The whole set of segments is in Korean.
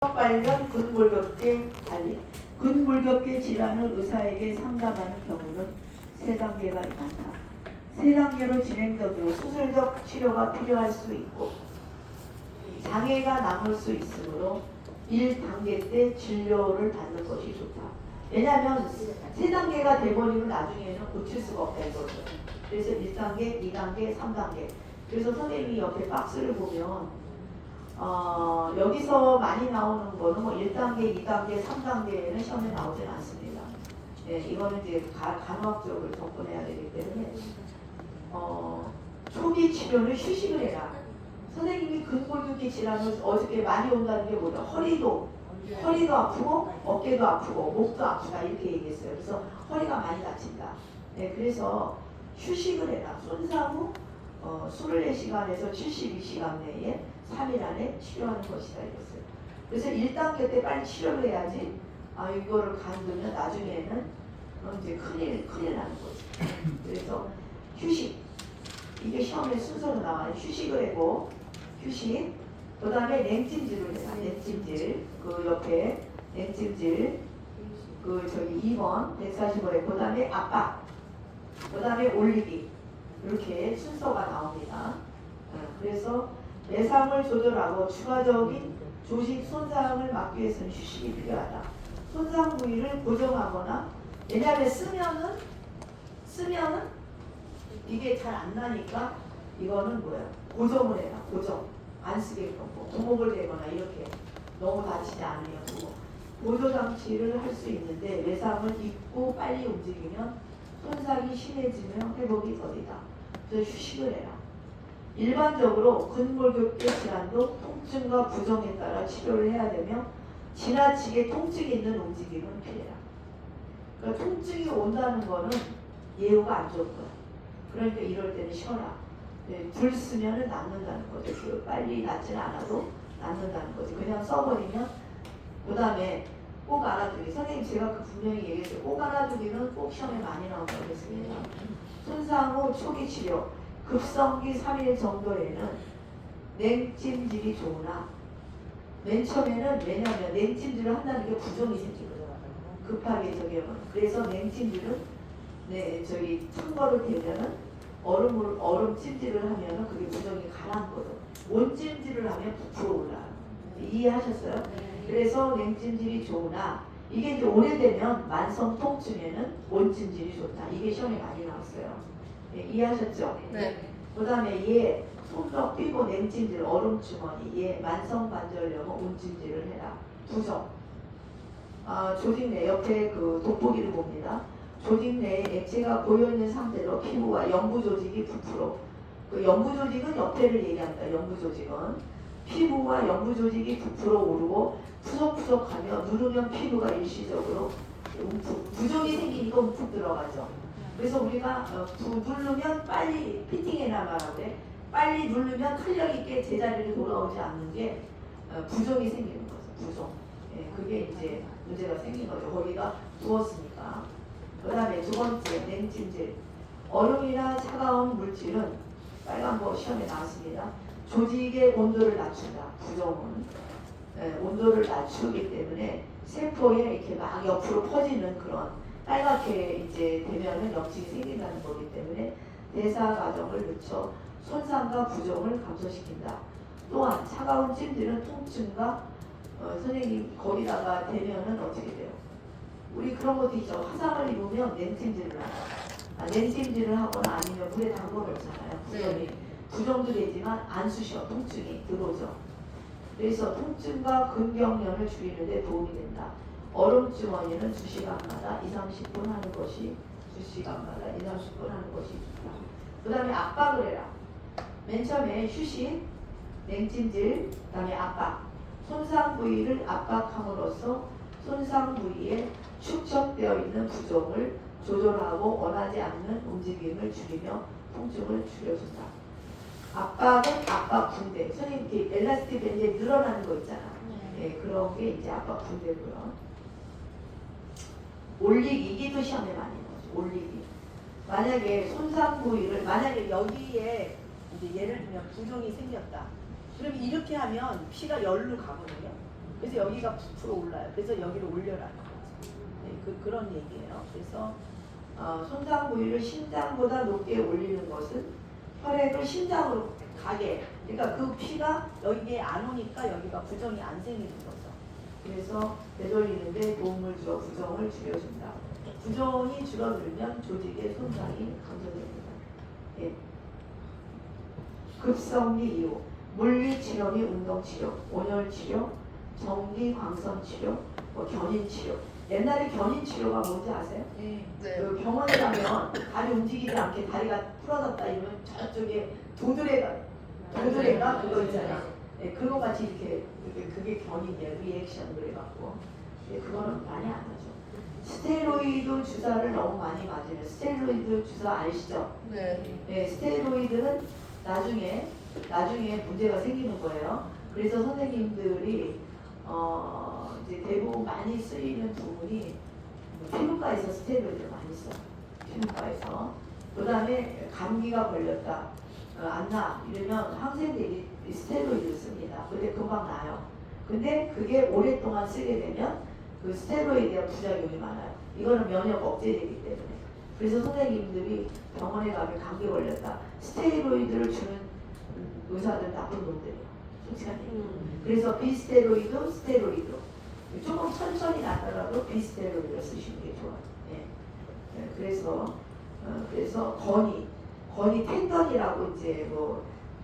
관련 근골격계 관리. 근골격계 질환을 의사에게 상담하는 경우는 세 단계가 많다. 세 단계로 진행되도록 수술적 치료가 필요할 수 있고 장애가 남을 수 있으므로 1단계 때 진료를 받는 것이 좋다. 왜냐하면 세 단계가 돼버리면 나중에는 고칠 수가 없다 이거죠. 그래서 1단계, 2단계, 3단계. 그래서 선생님이 옆에 박스를 보면 여기서 많이 나오는 거는 뭐 1단계, 2단계, 3단계는 시험에 나오진 않습니다. 네, 이거는 이제 간호학적으로 접근해야 되기 때문에 초기 치료는 휴식을 해라. 선생님이 근골격계 질환을 어저께 많이 온다는 게 뭐죠? 허리도 아프고 어깨도 아프고 목도 아프다 이렇게 얘기했어요. 그래서 허리가 많이 다친다. 네, 그래서 휴식을 해라. 손상 후 24시간에서 72시간 내에 3일 안에 치료하는 것이다 이랬어요. 그래서 1단계 때 빨리 치료를 해야지 이거를 간두면 나중에는 이제 큰일 나는 거지. 그래서 휴식, 이게 시험에 순서로 나와요. 휴식을 하고 휴식, 그 다음에 냉찜질을 해라. 냉찜질, 그 옆에 냉찜질, 그 저기 2번 145에 그 다음에 압박, 그 다음에 올리기, 이렇게 순서가 나옵니다. 그래서 내상을 조절하고 추가적인 조직 손상을 막기 위해서는 휴식이 필요하다. 손상 부위를 고정하거나, 왜냐하면 쓰면은 이게 잘 안 나니까 이거는 뭐야? 고정을 해라. 고정. 안 쓰게끔 구멍을 대거나 이렇게 너무 다치지 않으면 보조 장치를 할 수 있는데 외상을 입고 빨리 움직이면 손상이 심해지면 회복이 더디다. 그래서 휴식을 해라. 일반적으로 근골격계 질환도 통증과 부종에 따라 치료를 해야 되며 지나치게 통증이 있는 움직임은 피해라. 그러니까 통증이 온다는 거는 예후가 안 좋은 거야. 그러니까 이럴 때는 쉬어라. 불 쓰면은 낫는다는 거죠. 그 빨리 낫지는 않아도 낫는다는 거지. 그냥 써버리면. 그 다음에 꼭 알아두기. 선생님 제가 분명히 얘기했어요. 꼭 알아두기는 꼭 시험에 많이 나온다고 했습니다. 손상 후 초기 치료. 급성기 3일 정도에는 냉찜질이 좋으나 맨 처음에는 왜냐하면 냉찜질을 한다는 게 부종이 생기거든요. 급하게 저기 하면. 그래서 냉찜질은 찬거를 대면은 얼음 찜질을 하면은 그게 부종이 가라앉거든. 온찜질을 하면 부풀어 올라요. 이해하셨어요? 그래서 냉찜질이 좋으나 이게 이제 오래되면 만성 통증에는 온찜질이 좋다. 이게 시험에 많이 나왔어요. 네, 이해하셨죠? 네. 그 다음에 얘 손목 삐고 냉찜질 얼음 주머니, 얘 만성 관절염은 온찜질을 해라. 부종. 조직 내 옆에 그 돋보기를 봅니다. 조직 내에 액체가 고여있는 상태로 피부와 연부 조직이 부풀어. 그 연부 조직은 옆에를 얘기합니다. 연부 조직은 피부와 연부 조직이 부풀어 오르고 푸석푸석하며 누르면 피부가 일시적으로 부종이 생기니까 움푹 들어가죠. 그래서 우리가 누르면 빨리 피팅해라 말하고 그래. 빨리 누르면 탄력 있게 제자리로 돌아오지 않는 게 부종이 생기는 거죠. 부종. 예, 그게 이제 문제가 생긴 거죠. 거기가 부었으니까. 그 다음에 두 번째 냉찜질. 얼음이나 차가운 물질은 빨간 거 시험에 나왔습니다. 조직의 온도를 낮춘다. 부종은 온도를 낮추기 때문에 세포에 이렇게 막 옆으로 퍼지는 그런 빨갛게 이제 되면은 염증이 생긴다는 거기 때문에 대사 과정을 늦춰 손상과 부종을 감소시킨다. 또한 차가운 찜질은 통증과 선생님 거기다가 되면은 어떻게 돼요? 우리 그런 것도 있죠. 화상을 입으면 냉찜질을 하거나 냉찜질을 하거나 아니면 물에 담궈 놓잖아요. 부종이 부종도 되지만 안 쑤셔. 통증이 들어오죠. 그래서 통증과 근경련을 줄이는 데 도움이 된다. 얼음 주머니는 2시간마다 2-30분 하는 것이 2시간마다 2-30분 하는 것이 좋다. 그 다음에 압박을 해라. 맨 처음에 휴식, 냉찜질, 그 다음에 압박. 손상 부위를 압박함으로써 손상 부위에 축적되어 있는 부종을 조절하고 원하지 않는 움직임을 줄이며 통증을 줄여준다. 압박은 압박 붕대. 선생님 이렇게 엘라스틱 밴드에 늘어나는 거 있잖아. 네, 그런 게 이제 압박 붕대고요. 올리기, 이게 또 시험에 많이 나오죠. 올리기. 만약에 손상 부위를 만약에 여기에 이제 예를 들면 부종이 생겼다. 그럼 이렇게 하면 피가 열로 가거든요. 그래서 여기가 부풀어 올라요. 그래서 여기를 올려라는 거죠. 네, 그런 얘기예요. 그래서 손상 부위를 심장보다 높게 올리는 것은 혈액을 심장으로 가게, 그러니까 그 피가 여기에 안 오니까 여기가 부정이 안 생기는 거죠. 그래서 되돌리는데 도움을 줘 부정을 줄여준다. 부정이 줄어들면 조직의 손상이 감소됩니다. 예. 급성리 이후 물리치료 및 운동치료, 온열치료, 정기광선치료, 견인치료. 옛날에 견인치료가 뭔지 아세요? 네. 그 병원에 가면 다리 움직이지 않게 다리가 부러졌다 이러면 저쪽에 도드레가 그거 있잖아요. 네, 그거 같이 이렇게 그게 견인이에요. 리액션 그래갖고. 네, 그거는 많이 안 하죠. 스테로이드 주사를 너무 많이 맞으면 스테로이드 주사 아시죠? 네. 네, 스테로이드는 나중에 문제가 생기는 거예요. 그래서 선생님들이 이제 대부분 많이 쓰이는 부분이 피부과에서 스테로이드를 많이 써요. 피부과에서. 그 다음에 감기가 걸렸다. 안 나. 이러면 항생제들이 스테로이드를 씁니다. 근데 금방 나요. 근데 그게 오랫동안 쓰게 되면 그 스테로이드의 부작용이 많아요. 이거는 면역 억제되기 때문에. 그래서 선생님들이 병원에 가면 감기 걸렸다. 스테로이드를 주는 의사들 나쁜 놈들이에요. 솔직하게. 그래서 비스테로이드, 스테로이드. 조금 천천히 나더라도 비스테로이드를 쓰시는 게 좋아요. 예. 예, 그래서 건이 텐던이라고 이제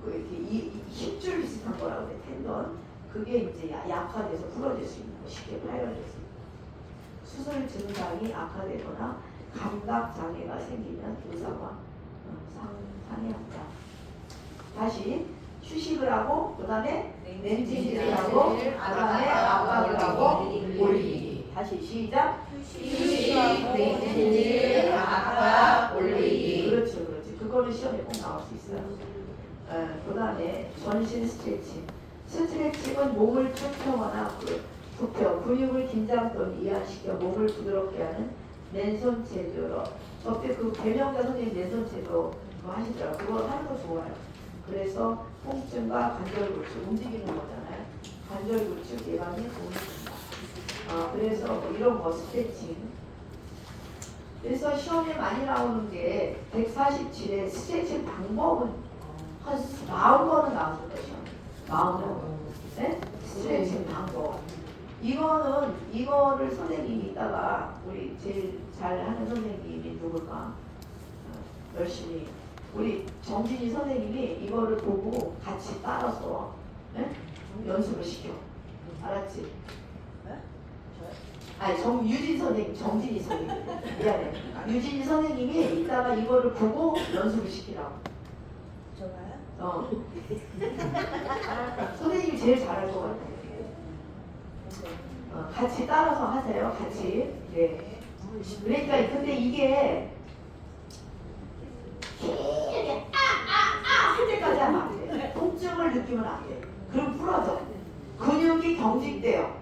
이렇게 힘줄 비슷한 거라고 해 텐던. 그게 이제 약화돼서 부러질 수 있는 거, 쉽게 파열될 수 있는 거. 수술 증상이 악화되거나 감각 장애가 생기면 의사와 상의합니다. 다시 휴식을 하고 그다음에 냉찜질을 하고 그다음에 압박을 하고 올리기. 다시 시작. 휴식, 냉찜질, 압박, 올리기. 그렇죠. 그거는 시험에 꼭 나올 수 있어요. 그다음에 전신 스트레칭. 스트레칭은 몸을 쭉 펴거나 굽혀 근육을 긴장 또는 이완시켜 몸을 부드럽게 하는 맨손 체조. 저때 그 배명자 선생님 맨손 체조 그거 하시더라고요. 그거 하는 거 좋아요. 그래서 통증과 관절골축 움직이는 거잖아요. 관절골축 예방에 도움이 된다. 그래서 이런 거 스트레칭. 그래서 시험에 많이 나오는 게 147의 스트레칭 방법은 한 40번은 나오는 거죠. 40번. 네? 스트레칭 방법. 이거를 선생님이 있다가 우리 제일 잘하는 선생님이 누굴까? 열심히 우리 정진이 선생님이 이거를 보고 같이 따라서 네? 연습을 시켜. 알았지? 네? 아니 유진 선생님, 정진이 선생님. 미안해. 유진이 선생님이 이따가 이거를 보고 연습을 시키라고. 저가요? 선생님이 제일 잘할 것 같아요. 같이 따라서 하세요. 같이. 네. 그러니까 근데 이게 길게 할 때까지 하면 안 돼. 통증을 느끼면 안 돼. 그럼 부러져. 근육이 경직돼요.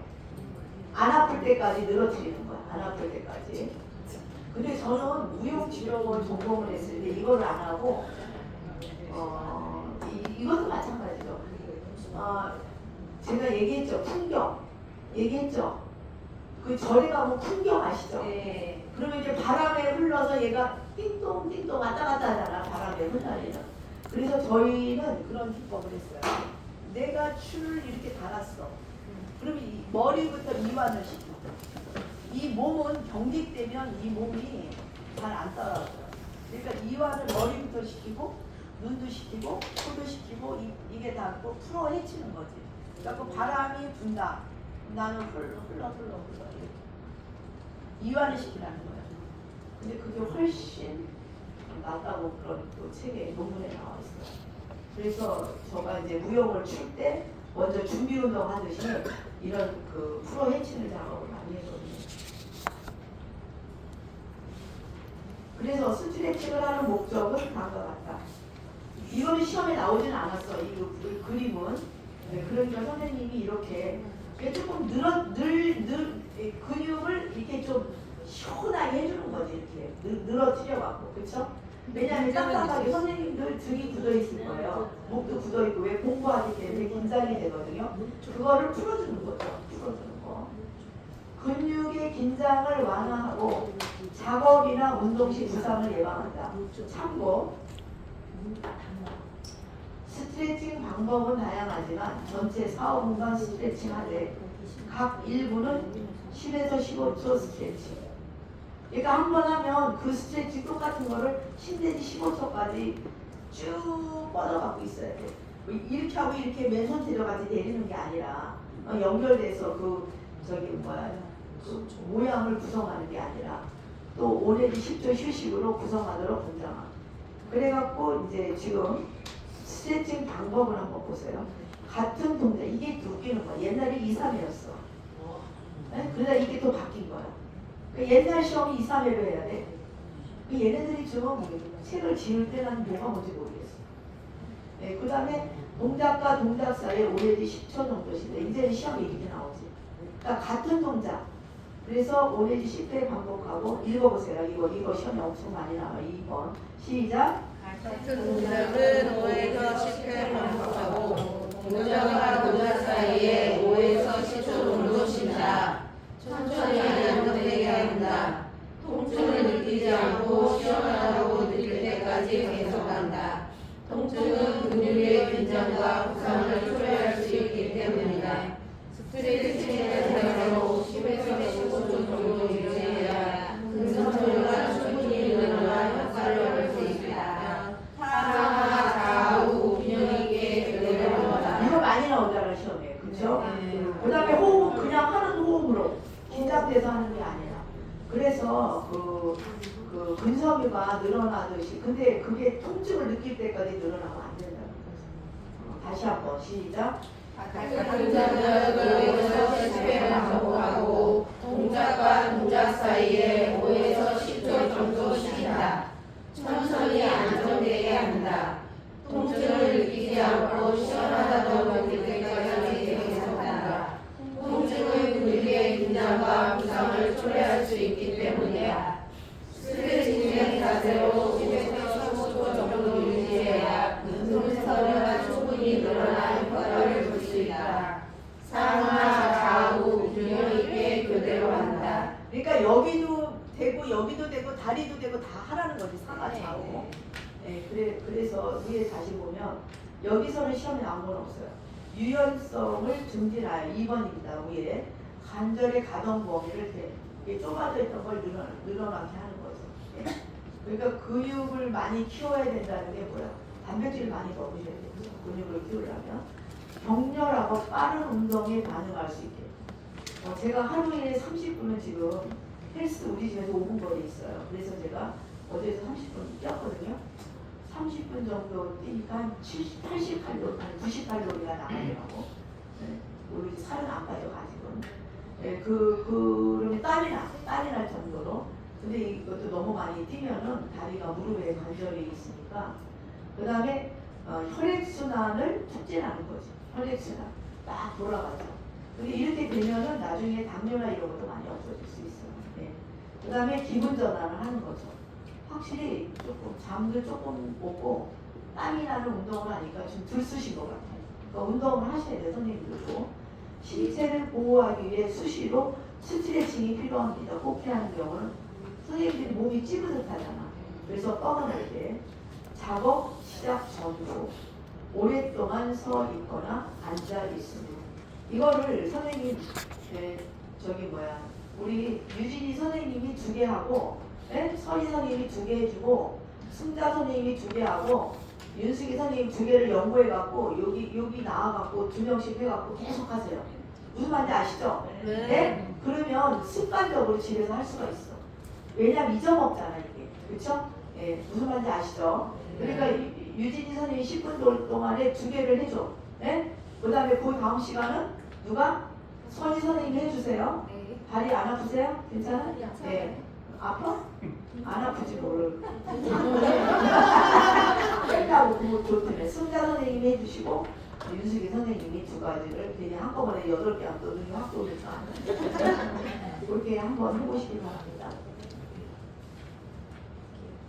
안 아플 때까지 늘어뜨리는 거야. 안 아플 때까지. 근데 저는 무용치료를 전공을 했을 때 이거를 안 하고 이것도 마찬가지죠. 제가 얘기했죠. 풍경. 얘기했죠. 그 절에 가면 풍경 아시죠? 네. 그러면 이제 바람에 흘러서 얘가 띵동띵동 왔다 갔다 하잖아. 바람에 흩날리면. 그래서 저희는 그런 기법을 했어요. 내가 줄을 이렇게 달았어. 그러면 이 머리부터 이완을 시켜. 이 몸은 경직되면 이 몸이 잘 안 따라와요. 그러니까 이완을 머리부터 시키고 눈도 시키고 코도 시키고 이게 다 또 풀어 헤치는 거지. 그러니까 바람이 분다. 나는 흘러 이렇게 이완을 시키라는 거야. 근데 그게 훨씬 낫다고 그런 또 책에 논문에 나와 있어요. 그래서 제가 이제 무용을 출 때 먼저 준비 운동 하듯이 이런 그 풀어 헤치는 작업을 많이 했거든요. 그래서 스트레칭을 하는 목적은 다음과 같다. 이거는 시험에 나오진 않았어. 이 그림은. 네, 그러니까 선생님이 이렇게 조금 근육을 이렇게 좀 시원하게 해주는 거지. 이렇게 늘어뜨려갖고. 그쵸? 왜냐하면 딱딱하게 선생님들 등이 굳어있을 거예요. 목도 굳어있고 왜 공부하기 때문에 긴장이 되거든요. 그거를 풀어주는 거죠. 긴장을 완화하고 작업이나 운동 시 부상을 예방한다. 참고 스트레칭 방법은 다양하지만 전체 4, 5분간 스트레칭 하되 각 1분은 10에서 15초 스트레칭. 그러니까 한 번 하면 그 스트레칭 똑같은 거를 10 내지 15초까지 쭉 뻗어갖고 있어야 돼. 이렇게 하고 이렇게 맨손 데려가지 내리는 게 아니라 연결돼서 그 모양을 구성하는 게 아니라 또 5 내지 10초 휴식으로 구성하도록 권장합니다. 그래갖고 이제 지금 스트레칭 방법을 한번 보세요. 같은 동작, 이게 웃기는 거야. 옛날에 2, 3회였어. 그러다 이게 또 바뀐 거야. 그러니까 옛날 시험이 2, 3회로 해야 돼. 얘네들이 지금 책을 지을 때 난 뭐가 뭔지 모르겠어. 네, 그 다음에 동작과 동작 사이에 5 내지 10초 정도인데 이제 시험이 이렇게 나오지. 그러니까 같은 동작. 그래서 5 내지 10회 반복하고 읽어보세요. 이거 시험이 엄청 많이 나와. 2번. 시작. 같은 동작은 5에서 10회 반복하고 동작과 동작 사이에 5에서 10초 정도 쉰다. 천천히 안정되게 한다. 통증을 느끼지 않고 시원하다고 느낄 때까지 계속한다. 통증은 근육의 긴장과 부상을 초래할 수 있기 때문이다. 스트레칭에 따라서 10에서 15초 정도 유지해야 근성소리가 충분히 늘어나 효과를 볼 수 있다. 상하 좌우 균형 있게 교대를 한다. 이거 많이 나오잖아 시험에. 그렇죠? 그 다음에 호흡 그냥 하는 호흡으로 긴장돼서 하는 게 아니라. 그래서 그 근섬유가 늘어나듯이 근데 그게 통증을 느낄 때까지 늘어나면 안 된다는 거죠. 다시 한번 시작. 같은 동작을 5에서 10회 반복하고 동작과 동작 사이에 5에서 10초 정도 쉰다. 천천히 안정되게 한다. 통증을 느끼지 않고 시원하다고 느낄 때까지 계속한다. 통증은 근육의 긴장과 부상을 초래할 수 있기 때문이다. 스트레칭의 자세로 10에서 15초 정도 유지해야 근손서류가 충분히 늘어나 효과를 볼 수 있다. 상하 좌우 균형 있게 교대로 한다. 그러니까 여기도 되고 여기도 되고 다리도 되고 다 하라는 거지 상하 좌우. 네, 그래서 위에 다시 보면 여기서는 시험에 나온 건 없어요. 유연성을 증진하여 2번입니다. 위에 관절의 가동 범위를 이게 좁아져 있던 걸 늘어나게 하는 거죠. 예? 그러니까 근육을 많이 키워야 된다는 게 뭐야? 단백질을 많이 먹으셔야 되죠. 근육을 키우려면 격렬하고 빠른 운동에 반응할 수 있게. 제가 하루에 30분은 지금 헬스 우리 집에서 5분 거리에 있어요. 그래서 제가 어제에서 30분 뛰었거든요. 30분 정도 뛰니까 한 80칼로리, 한 90칼로리가 나가더라고. 네. 우리 살은 안 빠져 아직은. 네, 그러면 땀이 날 정도로. 근데 이것도 너무 많이 뛰면은 다리가 무릎에 관절이 있으니까. 그 다음에 혈액순환을 촉진하는 거지. 혈액순환. 막 돌아가죠. 근데 이렇게 되면은 나중에 당뇨나 이런 것도 많이 없어질 수 있어요. 네. 그 다음에 기분 전환을 하는 거죠. 확실히 조금 잠도 조금 오고 땀이 나는 운동을 하니까 좀 들쑤신 것 같아요. 그러니까 운동을 하셔야 돼요, 선생님들도. 신체를 보호하기 위해 수시로 스트레칭이 필요합니다. 호흡하는 경우는 선생님들이 몸이 찌뿌듯하잖아. 그래서 뻐근할 때 작업 시작 전후 오랫동안 서 있거나 앉아 있습니다. 이거를 선생님 우리 유진이 선생님이 2개 하고 서희 선생님이 2개 해주고 승자 선생님이 2개 하고 윤숙이 선생님 2개를 연구해갖고 여기 나와갖고 2명씩 해갖고 계속 하세요. 무슨 말인지 아시죠? 네? 그러면 습관적으로 집에서 할 수가 있어. 왜냐면 잊어먹잖아 이게. 그쵸? 네. 무슨 말인지 아시죠? 그러니까 유진이 선생님이 10분 동안에 2개를 해줘. 네? 그 다음에 그 다음 시간은 누가? 서희 선생님이 해주세요. 다리 안 아프세요? 괜찮아? 네. 아파? 안 아프지 모르. 했다고 그거 좋대네. 승자 선생님이 해주시고 윤숙이 선생님이 2가지를 괜히 한꺼번에 8개 안 떠드는 게 학교니까 그렇게 한번 해보시기 바랍니다.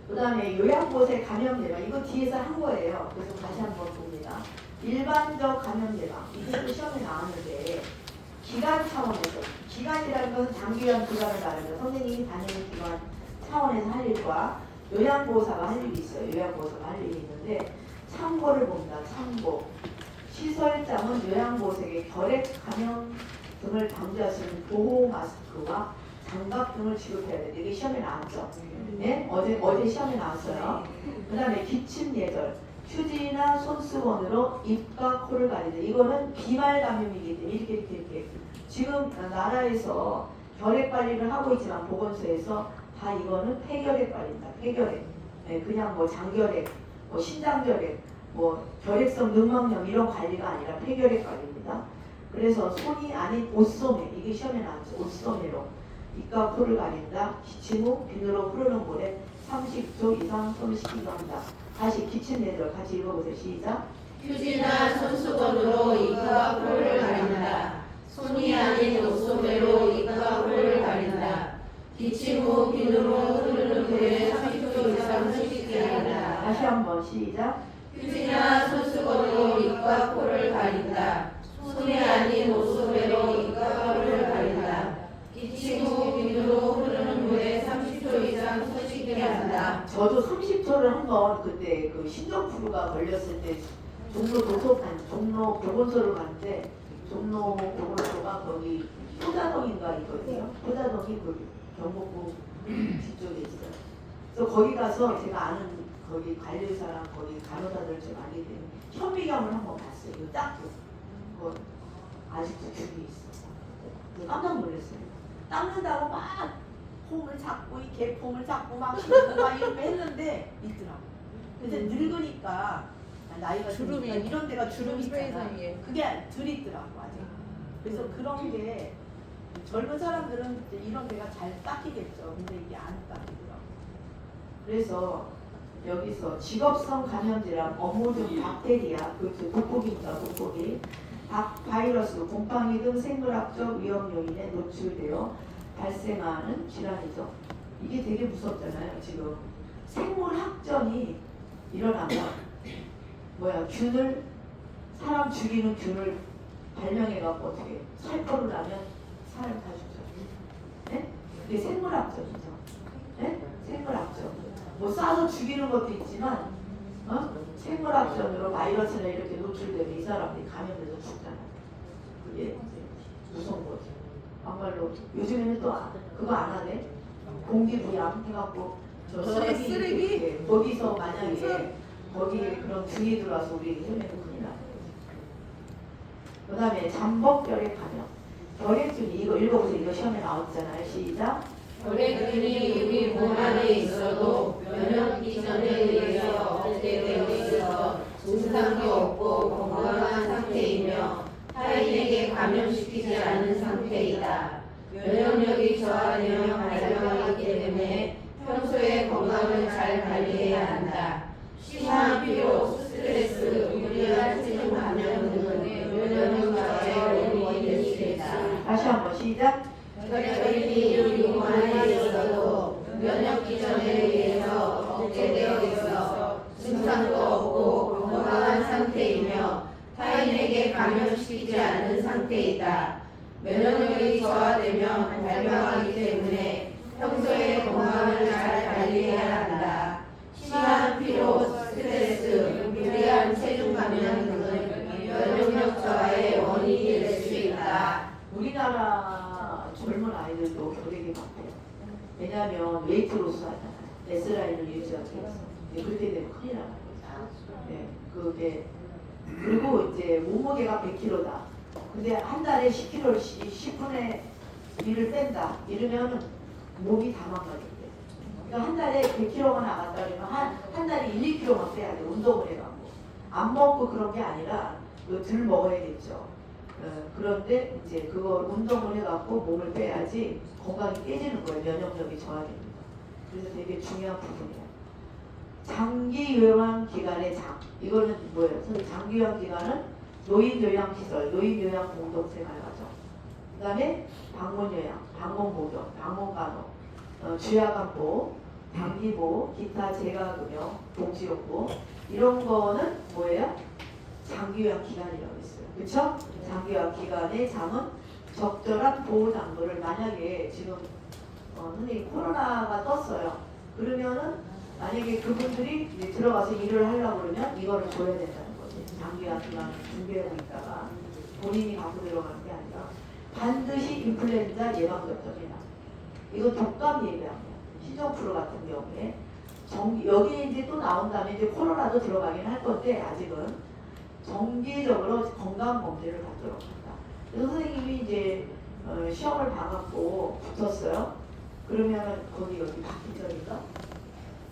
그 다음에 요양보세 감염 예방. 이거 뒤에서 한 거예요. 그래서 다시 한번 봅니다. 일반적 감염 예방. 이것도 시험에 나왔는데 기간 차원에서 기간이라는 것은 장기요양 기간을 말하면 선생님이 다니는 기관 차원에서 할 일과 요양보호사가 할 일이 있어요. 요양보호사가 할 일이 있는데 참고를 봅니다. 참고. 시설장은 요양보호사에게 결핵 감염 등을 방지할 수 있는 보호 마스크와 장갑 등을 지급해야 돼. 이게 시험에 나왔죠. 네? 어제 시험에 나왔어요. 그 다음에 기침 예절. 휴지나 손수건으로 입과 코를 가리자. 이거는 비말 감염이기 때문에 이렇게. 지금 나라에서 결핵 관리를 하고 있지만 보건소에서 다 이거는 폐결핵 관리입니다. 폐결핵. 네, 그냥 뭐 장결핵, 뭐 신장결핵, 뭐 결핵성 늑막염 이런 관리가 아니라 폐결핵 관리입니다. 그래서 손이 아닌 옷소매, 이게 시험에 나왔죠. 옷소매로 입과 코를 가린다. 기침 후 비누로 흐르는 물에 30초 이상 손을 씻기도 한다. 다시 기침 예절 같이 읽어보세요. 시작. 휴지나 손수건으로 입과 코를 가린다. 손이 아닌 옷소매로 입과 코를 가린다. 기침 후 비누로 흐르는 물에 30초 이상 씻게 한다. 다시 한번 시작. 휴지나 손수건으로 입과 코를 가린다. 손이 아닌 옷소매로 입과 코를 가린다. 기침 후 비누로 흐르는 물에 30초 이상 손 씻게 한다. 저도 30초를 한번 그때 그 신종플루가 걸렸을 때 종로 보건소를 갔는데 종로 보건소가 거기 토자동인가 있거든요. 토자동이 그 경복궁 뒤쪽에 있어요. 그래서 거기 가서 제가 아는 거기 관리의사랑 거기 간호사들 좀 알기 때문에 현미경을 한번 봤어요. 이거 딱 그거 아직도 기억이 있어. 그래서 깜짝 놀랐어요. 닦는다고 막 폼을 잡고 이 개폼을 잡고 막 씻고 막 이렇게 했는데 있더라고. 근데 늙으니까 나이가 주름이 드니까 이런 데가 주름이 스프레이 있잖아. 사이에. 그게 덜 있더라고 아직. 그래서 그런 게 젊은 사람들은 이제 이런 데가 잘 닦이겠죠. 근데 이게 안 닦이더라고. 그래서 여기서 직업성 감염제랑 업무 중 박테리아, 그 돋보기입니다. 돋보기. 바이러스, 곰팡이 등 생물학적 위험 요인에 노출되어 발생하는 질환이죠. 이게 되게 무섭잖아요. 지금 생물학전이 일어나면 균을 사람 죽이는 균을 발명해갖고 어떻게 살포를 하면 사람 다 죽죠. 네? 그게 생물학전이죠. 네? 생물학전. 뭐 쏴서 죽이는 것도 있지만 생물학전으로 바이러스나 이렇게 노출되면 이 사람들이 감염돼서 죽잖아요. 그게 이제 무서운 거죠. 정말로 요즘에는 또 그거 안 하네. 공기부양 해갖고 저 쓰레기 이렇게 거기서 만약에 거기에 그런 균이 들어와서 우리 혈액은 큰일 나요. 그 다음에 잠복결핵 감염. 결핵균이 이거 읽어보세요. 이거 시험에 나왔잖아요. 시작. 결핵균이 우리 몸 안에 있어도 면역 기전에 의해서 억제되어 있어 증상도 없고 건강한 상태이며 타인에게 감염시키지 않은 상태이다. 면역력이 저하되며 발병하기 때문에 평소에 건강을 잘 관리해야 한다. 심한 피로, 스트레스, 무리한 체중 감염 등은 면역 저하의 원인이 될 수 있다. 다시 한번 시작. 결핵균이 우리 몸 안에 있어도 면역 기전에 의해서 억제되어 있어 증상도 없고 건강한 상태이며 타인에게 감염시키지 않은 상태이다. 면역력이 저하되면 발병하기 때문에 평소에 건강을 잘 관리해야 한다. 심한 피로, 스트레스, 무리한 체중 감염 등은 면역력 저하의 원인이 될 수 있다. 우리나라 젊은 아이들도 결핵이 많대요. 왜냐하면 웨이트로스 하잖아요. S라인을 유지하기 위해서. 그렇게 되면 큰일 나는 거죠. 네, 그게 그리고 이제 몸무게가 100kg다. 근데 한 달에 10kg씩 10분의 1을 뺀다. 이러면 몸이 다 망가진대. 그러니까 한 달에 100kg가 나갔다 그러면 한 달에 1, 2kg만 빼야 돼. 운동을 해갖고. 안 먹고 그런 게 아니라 덜 먹어야겠죠. 그런데 이제 그걸 운동을 해갖고 몸을 빼야지 건강이 깨지는 거예요. 면역력이 저하됩니다. 그래서 되게 중요한 부분이에요. 장기 요양 기간의 장. 이거는 뭐예요? 장기 요양 기간은 노인 요양 시설, 노인 요양 공동 생활가정. 그다음에 방문 요양, 방문 보경, 방문 간호, 주야간 보호, 장기 보호, 기타 재가 금형, 복지용 보호 이런 거는 뭐예요? 장기 요양 기간이라고 있어요. 그렇죠? 장기 요양 기간의 장은 적절한 보호 장구를 만약에 지금 선생님 코로나가 떴어요. 그러면은 만약에 그분들이 이제 들어가서 일을 하려고 그러면 이거를 줘야 된다는 거지. 장기 같은 거 준비하고 있다가 본인이 갖고 들어가는 게 아니라 반드시 인플루엔자 예방접종이다. 이거 독감 예방이야. 시정프루 같은 경우에 여기에 이제 또 나온 다음에 이제 코로나도 들어가긴 할 건데 아직은 정기적으로 건강검진을 받도록 한다. 그래서 선생님이 이제 시험을 봐갖고 붙었어요. 그러면은 거기 여기 박기철인가?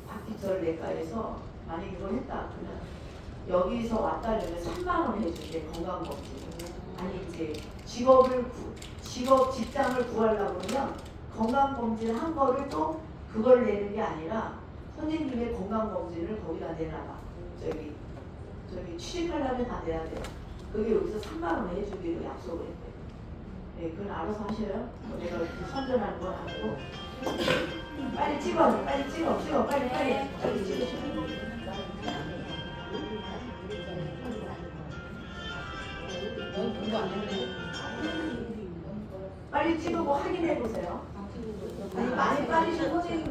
박기철 내과에서 만약 이걸 했다 그러면 여기서 왔다려면 3만 원 해준대 건강검진. 아니 이제 직장을 구하려고 그러면 건강검진 한 거를 또 그걸 내는 게 아니라 선생님의 건강검진을 거기다 내놔봐. 저기 취직하려면 다 내야 돼요. 그게 여기서 3만 원 해주기로 약속을 했대. 네, 그건 알아서 하셔요. 내가 이렇게 선전하는 건 아니고. 빨리 찍어, 빨리 찍어, 빨리 찍어. 공부 안 했네. 빨리 찍고 확인해 보세요. 아니 많이 빨리 좀 선생님